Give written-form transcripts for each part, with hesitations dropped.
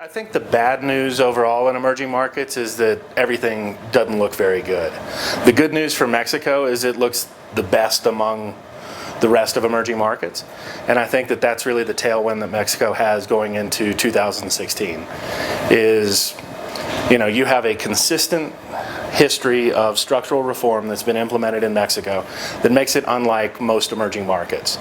I think the bad news overall in emerging markets is that everything doesn't look very good. The good news for Mexico is it looks the best among the rest of emerging markets, and I think that that's really the tailwind that Mexico has going into 2016 is, you have a consistent history of structural reform that's been implemented in Mexico that makes it unlike most emerging markets.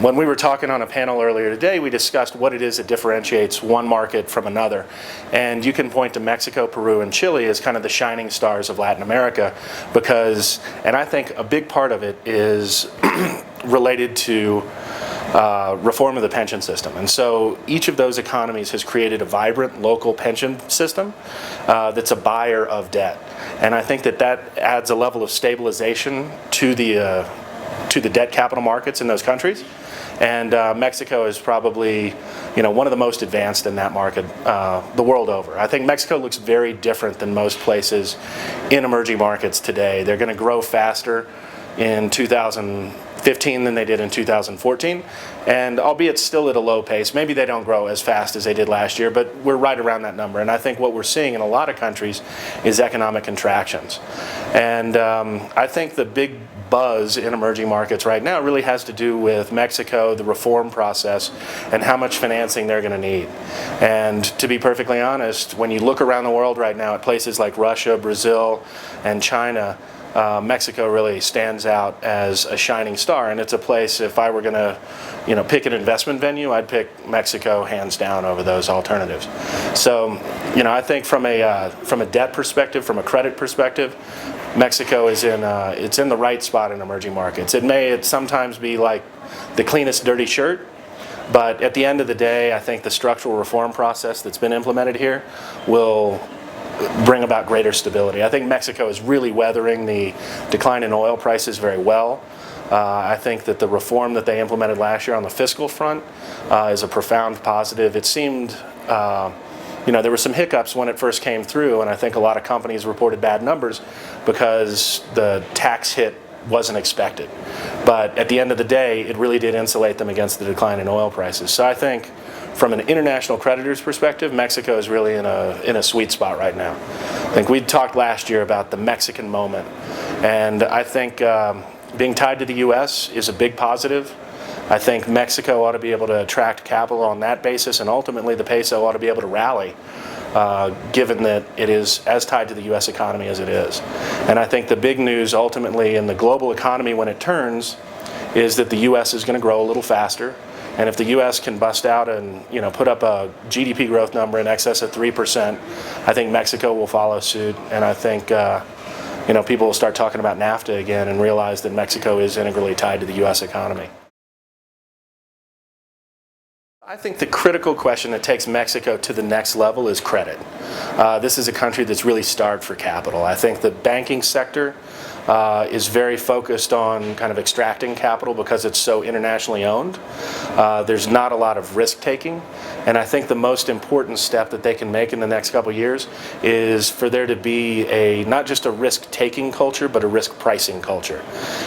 When we were talking on a panel earlier today, we discussed what it is that differentiates one market from another. And you can point to Mexico, Peru, and Chile as kind of the shining stars of Latin America because, and I think a big part of it is related to reform of the pension system. And so each of those economies has created a vibrant local pension system that's a buyer of debt. And I think that that adds a level of stabilization to the debt capital markets in those countries. And Mexico is probably, one of the most advanced in that market the world over. I think Mexico looks very different than most places in emerging markets today. They're going to grow faster in 2015 than they did in 2014, and albeit still at a low pace. Maybe they don't grow as fast as they did last year, but we're right around that number. And I think what we're seeing in a lot of countries is economic contractions. And I think the big buzz in emerging markets right now really has to do with Mexico, the reform process, and how much financing they're going to need. And to be perfectly honest, when you look around the world right now at places like Russia, Brazil, and China, Mexico really stands out as a shining star, and it's a place, if I were going to pick an investment venue, I'd pick Mexico hands down over those alternatives. So I think from a debt perspective, from a credit perspective, Mexico is in the right spot in emerging markets. It may sometimes be like the cleanest dirty shirt, but at the end of the day, I think the structural reform process that's been implemented here will bring about greater stability. I think Mexico is really weathering the decline in oil prices very well. I think that the reform that they implemented last year on the fiscal front is a profound positive. It seemed, there were some hiccups when it first came through, and I think a lot of companies reported bad numbers because the tax hit wasn't expected. But at the end of the day, it really did insulate them against the decline in oil prices. So I think from an international creditor's perspective, Mexico is really in a sweet spot right now. I think we talked last year about the Mexican moment, and I think being tied to the U.S. is a big positive. I think Mexico ought to be able to attract capital on that basis, and ultimately the peso ought to be able to rally, given that it is as tied to the U.S. economy as it is. And I think the big news ultimately in the global economy when it turns is that the U.S. is going to grow a little faster. And if the U.S. can bust out and put up a GDP growth number in excess of 3%, I think Mexico will follow suit. And I think people will start talking about NAFTA again and realize that Mexico is integrally tied to the U.S. economy. I think the critical question that takes Mexico to the next level is credit. This is a country that's really starved for capital. I think the banking sector is very focused on kind of extracting capital because it's so internationally owned. There's not a lot of risk taking, and I think the most important step that they can make in the next couple of years is for there to be not just a risk taking culture, but a risk pricing culture.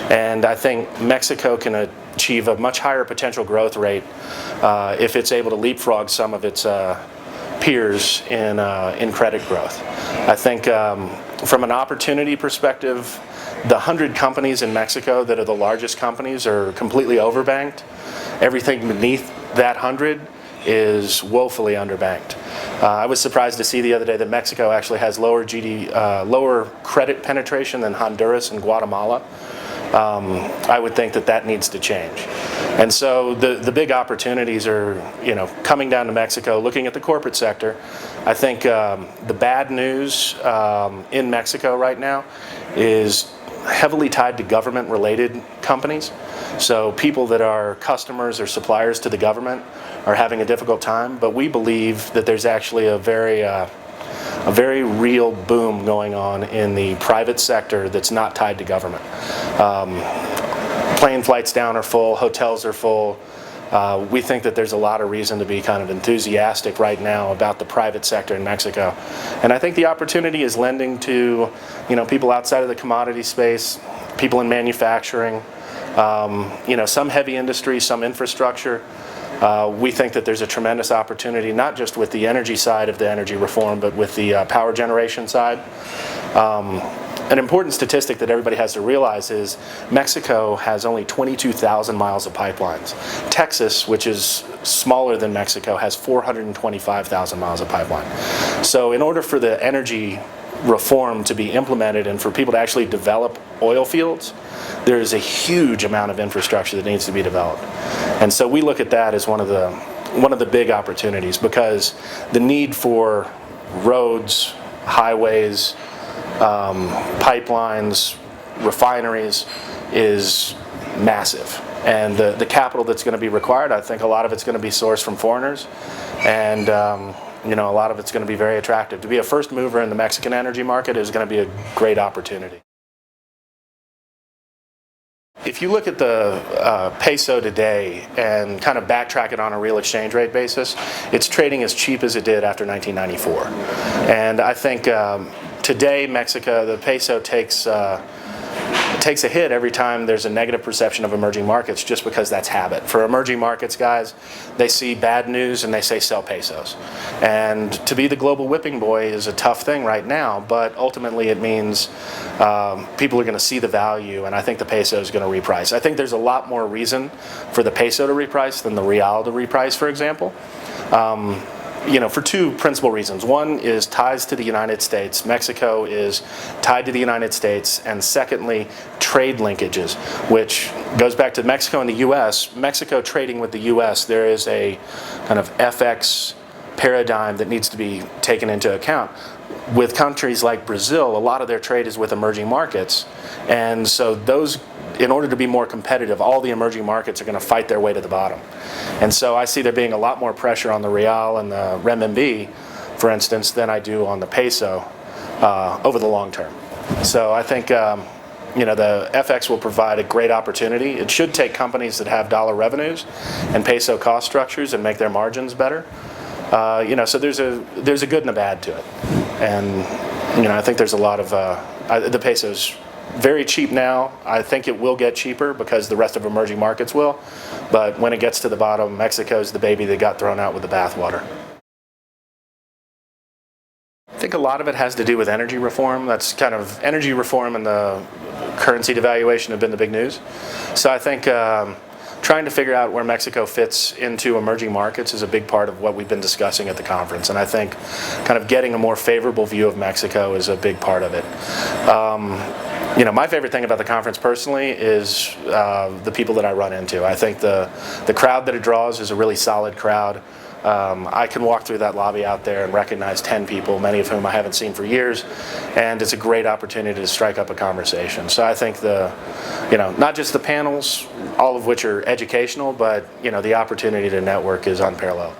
And I think Mexico can achieve a much higher potential growth rate if it's able to leapfrog some of its peers in credit growth. I think from an opportunity perspective, the 100 companies in Mexico that are the largest companies are completely overbanked. Everything beneath that 100 is woefully underbanked. I was surprised to see the other day that Mexico actually has lower credit penetration than Honduras and Guatemala. I would think that needs to change. And so the big opportunities are, coming down to Mexico, looking at the corporate sector. I think the bad news in Mexico right now is heavily tied to government-related companies. So people that are customers or suppliers to the government are having a difficult time, but we believe that there's actually a very real boom going on in the private sector that's not tied to government. Plane flights down are full, hotels are full. We think that there's a lot of reason to be kind of enthusiastic right now about the private sector in Mexico. And I think the opportunity is lending to people outside of the commodity space, people in manufacturing, some heavy industry, some infrastructure. We think that there's a tremendous opportunity, not just with the energy side of the energy reform, but with the power generation side. An important statistic that everybody has to realize is Mexico has only 22,000 miles of pipelines. Texas, which is smaller than Mexico, has 425,000 miles of pipeline. So in order for the energy reform to be implemented and for people to actually develop oil fields, there is a huge amount of infrastructure that needs to be developed. And so we look at that as one of the big opportunities, because the need for roads, highways, pipelines, refineries is massive. And the capital that's going to be required, I think a lot of it's going to be sourced from foreigners, and a lot of it's going to be very attractive. To be a first mover in the Mexican energy market is going to be a great opportunity. If you look at the peso today and kind of backtrack it on a real exchange rate basis, it's trading as cheap as it did after 1994. And I think today Mexico, the peso takes a hit every time there's a negative perception of emerging markets, just because that's habit. For emerging markets guys, they see bad news and they say sell pesos. And to be the global whipping boy is a tough thing right now, but ultimately it means people are going to see the value, and I think the peso is going to reprice. I think there's a lot more reason for the peso to reprice than the real to reprice, for example. For two principal reasons. One is ties to the United States. Mexico is tied to the United States. And secondly, trade linkages, which goes back to Mexico and the U.S. Mexico trading with the U.S., there is a kind of FX paradigm that needs to be taken into account. With countries like Brazil, a lot of their trade is with emerging markets. And so those, in order to be more competitive, all the emerging markets are going to fight their way to the bottom. And so I see there being a lot more pressure on the real and the renminbi, for instance, than I do on the peso over the long term. So I think the FX will provide a great opportunity. It should take companies that have dollar revenues and peso cost structures and make their margins better. So there's a good and a bad to it. And I think there's a lot of the peso's very cheap now. I think it will get cheaper because the rest of emerging markets will. But when it gets to the bottom, Mexico's the baby that got thrown out with the bathwater. I think a lot of it has to do with energy reform. That's kind of energy reform and the currency devaluation have been the big news. So I think trying to figure out where Mexico fits into emerging markets is a big part of what we've been discussing at the conference. And I think kind of getting a more favorable view of Mexico is a big part of it. My favorite thing about the conference personally is the people that I run into. I think the crowd that it draws is a really solid crowd. I can walk through that lobby out there and recognize 10 people, many of whom I haven't seen for years, and it's a great opportunity to strike up a conversation. So I think not just the panels, all of which are educational, but the opportunity to network is unparalleled.